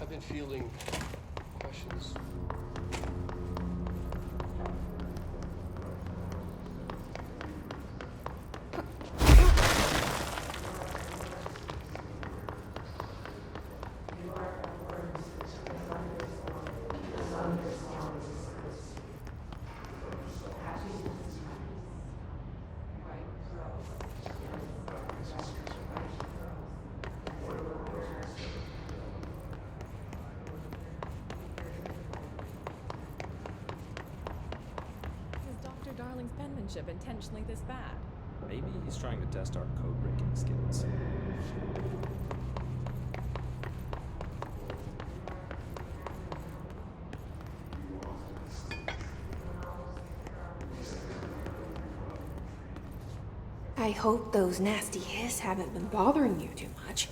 I've been fielding questions. Darling's penmanship intentionally this bad? Maybe he's trying to test our code-breaking skills. I hope those nasty hiss haven't been bothering you too much.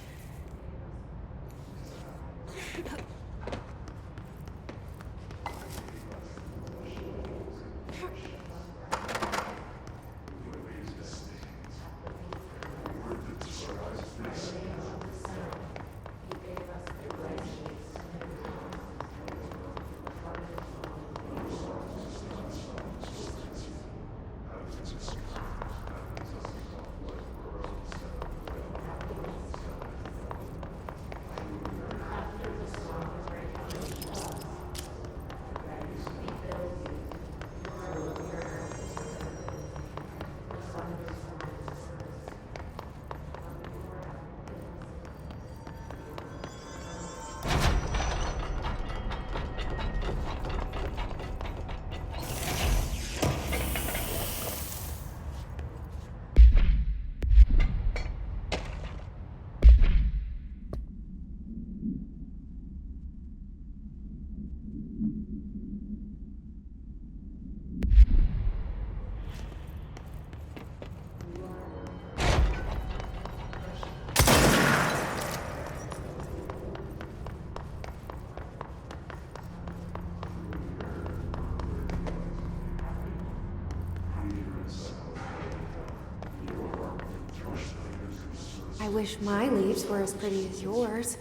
I wish my leaves were as pretty as yours.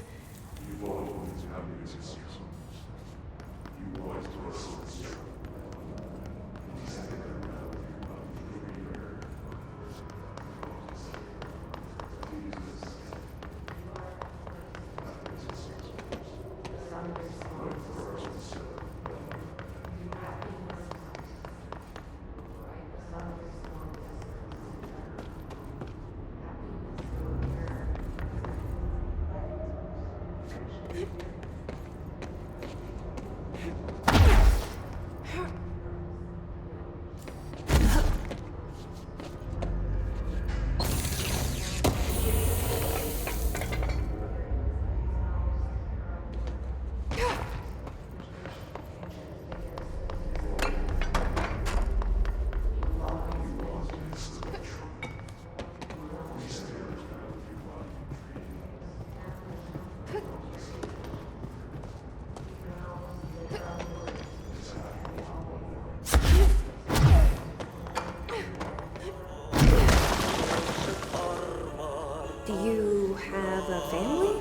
Do you have a family?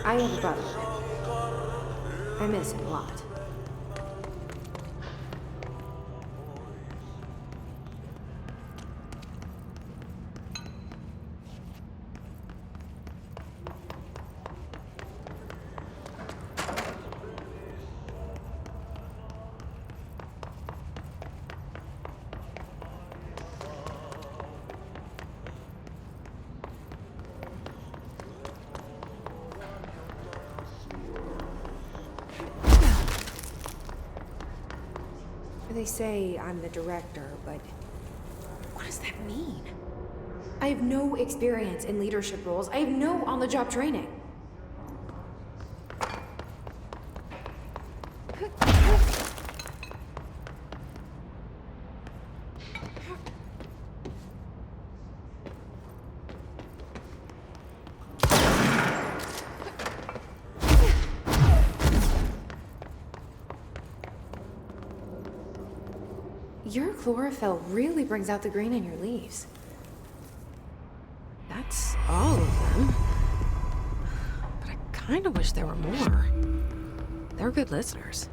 I have a brother. I miss him a lot. They say I'm the director, but what does that mean? I have no experience in leadership roles. I have no on-the-job training. Your chlorophyll really brings out the green in your leaves. That's all of them. But I kind of wish there were more. They're good listeners.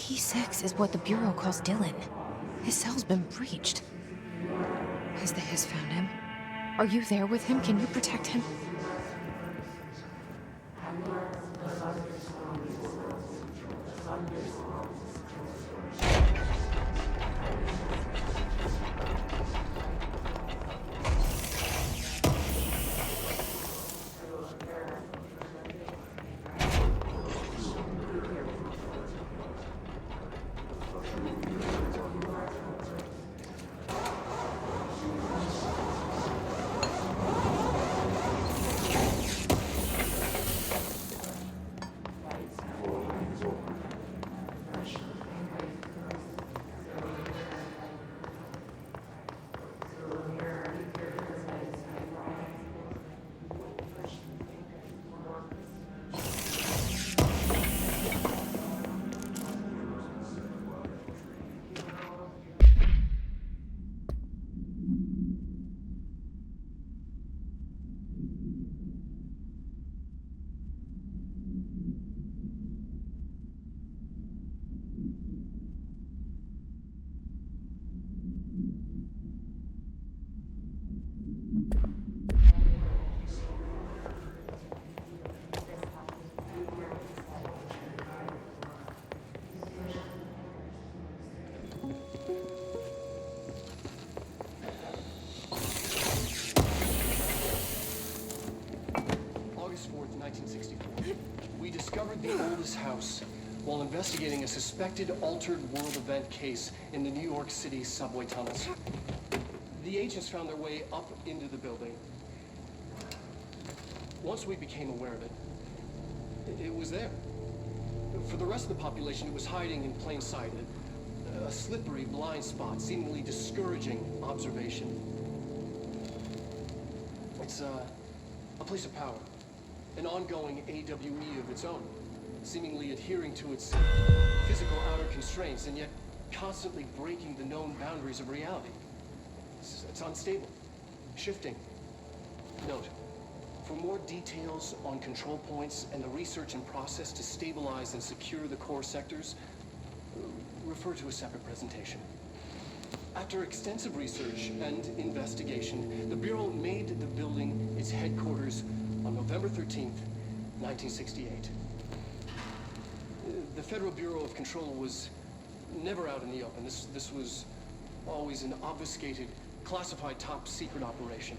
P6 is what the Bureau calls Dylan. His cell's been breached. Has the Hiss found him? Are you there with him? Can you protect him? August 4th, 1964. We discovered the oldest house while investigating a suspected altered world event case in the New York City subway tunnels. The agents found their way up into the building. Once we became aware of it, it was there. For the rest of the population, it was hiding in plain sight. A slippery blind spot, seemingly discouraging observation. It's a place of power. An ongoing AWE of its own, seemingly adhering to its physical outer constraints and yet constantly breaking the known boundaries of reality. It's unstable, shifting. Note, for more details on control points and the research and process to stabilize and secure the core sectors, refer to a separate presentation. After extensive research and investigation, the Bureau made the building its headquarters on November 13th, 1968. The Federal Bureau of Control was never out in the open. This was always an obfuscated, classified top-secret operation.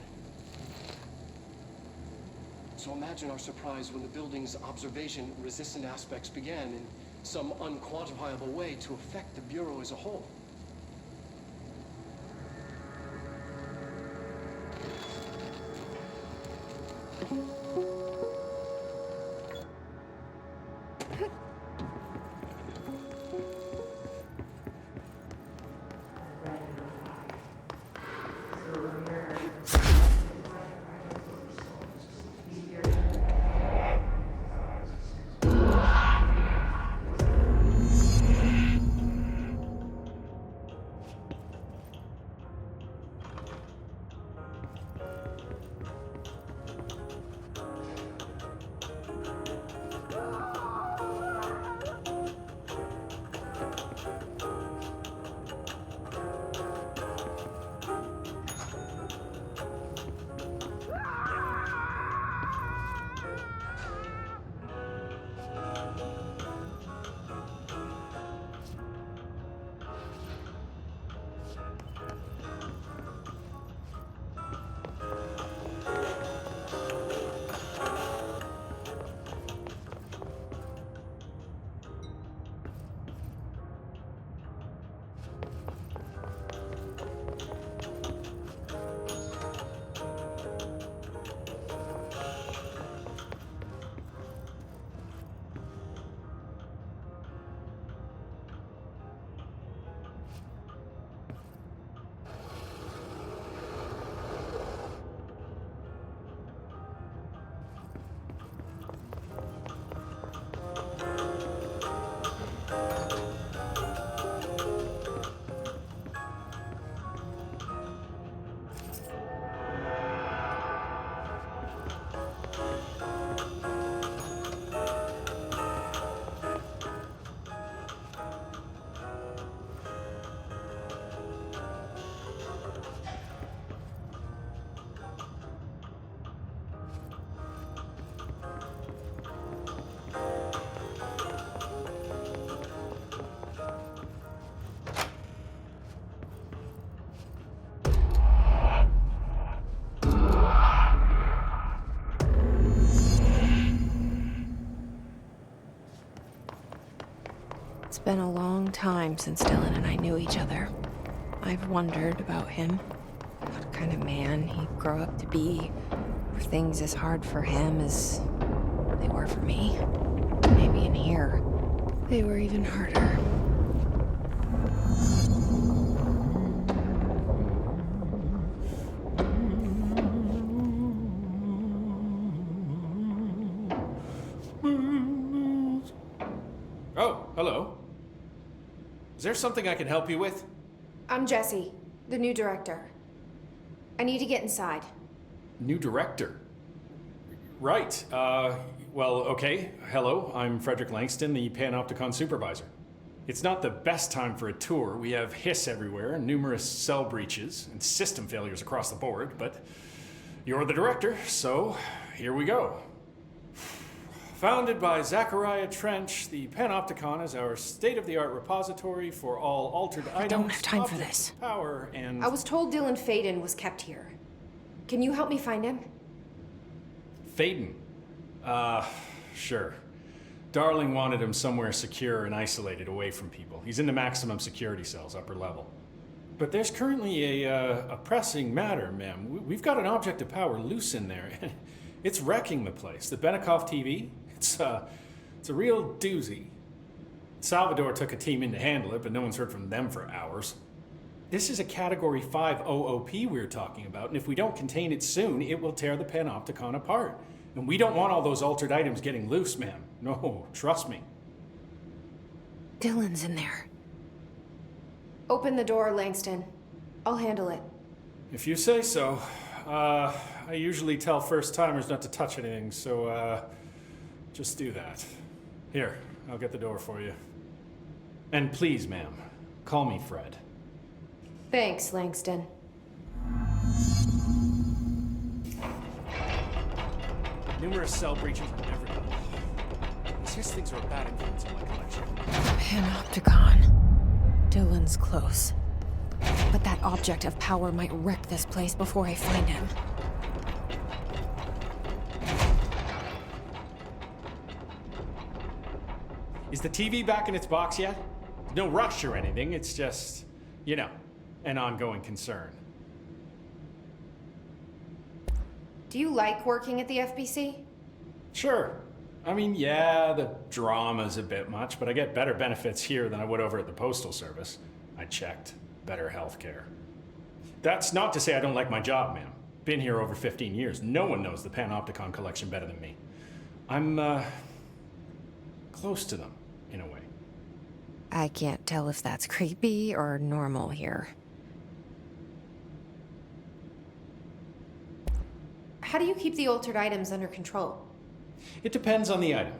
So imagine our surprise when the building's observation-resistant aspects began in some unquantifiable way to affect the Bureau as a whole. It's been a long time since Dylan and I knew each other. I've wondered about him. What kind of man he'd grow up to be. Were things as hard for him as they were for me? Maybe in here, they were even harder. Oh, hello. Is there something I can help you with? I'm Jessie, the new director. I need to get inside. New director. Right. Well, okay. Hello, I'm Frederick Langston, the Panopticon supervisor. It's not the best time for a tour. We have hiss everywhere, numerous cell breaches, and system failures across the board, but you're the director, so here we go. Founded by Zachariah Trench, the Panopticon is our state-of-the-art repository for all altered items. I don't have time for objects this. of Power and I was told Dylan Faden was kept here. Can you help me find him? Faden. Sure. Darling wanted him somewhere secure and isolated away from people. He's in the maximum security cells, upper level. But there's currently a pressing matter, ma'am. We've got an object of power loose in there. It's wrecking the place. The Benikoff TV, it's a real doozy. Salvador took a team in to handle it, but no one's heard from them for hours. This is a Category 5 OOP we're talking about, and if we don't contain it soon, it will tear the Panopticon apart. And we don't want all those altered items getting loose, ma'am. No, trust me. Dylan's in there. Open the door, Langston. I'll handle it. If you say so. I usually tell first-timers not to touch anything, so, just do that. Here, I'll get the door for you. And please, ma'am, call me Fred. Thanks, Langston. Numerous cell breaches are everywhere. These things are a bad influence on my collection. Panopticon. Dylan's close. But that object of power might wreck this place before I find him. Is the TV back in its box yet? No rush or anything, it's just, you know, an ongoing concern. Do you like working at the FBC? Sure. I mean, yeah, the drama's a bit much, but I get better benefits here than I would over at the Postal Service. I checked. Better healthcare. That's not to say I don't like my job, ma'am. Been here over 15 years. No one knows the Panopticon collection better than me. I'm, close to them, in a way. I can't tell if that's creepy or normal here. How do you keep the altered items under control? It depends on the item.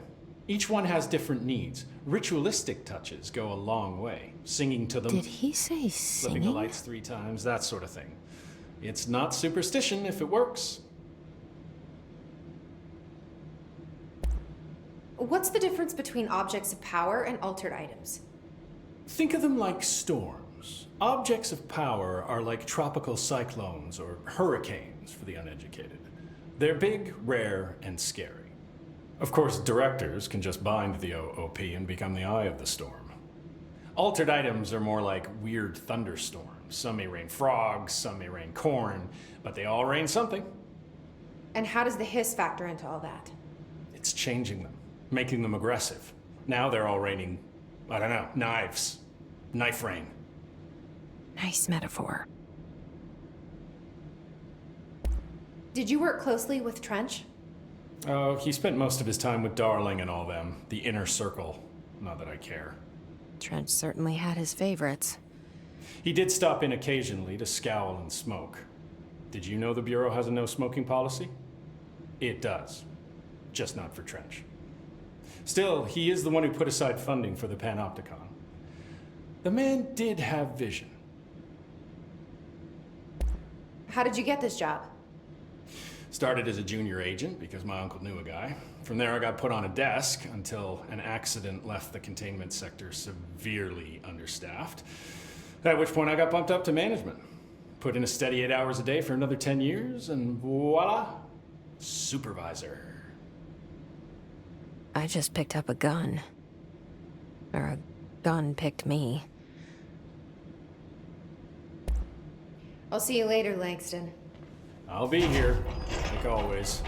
Each one has different needs. Ritualistic touches go a long way. Singing to them, Did he say flipping the singing? lights 3 times, that sort of thing. It's not superstition if it works. What's the difference between objects of power and altered items? Think of them like storms. Objects of power are like tropical cyclones or hurricanes for the uneducated. They're big, rare, and scary. Of course, directors can just bind the OOP and become the eye of the storm. Altered items are more like weird thunderstorms. Some may rain frogs, some may rain corn, but they all rain something. And how does the hiss factor into all that? It's changing them, making them aggressive. Now they're all raining, I don't know, knives. Knife rain. Nice metaphor. Did you work closely with Trench? Oh, he spent most of his time with Darling and all them. The inner circle. Not that I care. Trench certainly had his favorites. He did stop in occasionally to scowl and smoke. Did you know the Bureau has a no-smoking policy? It does. Just not for Trench. Still, he is the one who put aside funding for the Panopticon. The man did have vision. How did you get this job? Started as a junior agent because my uncle knew a guy. From there, I got put on a desk until an accident left the containment sector severely understaffed. At which point I got bumped up to management. Put in a steady 8 hours a day for another 10 years, and voila, supervisor. I just picked up a gun. Or a gun picked me. I'll see you later, Langston. I'll be here, like always.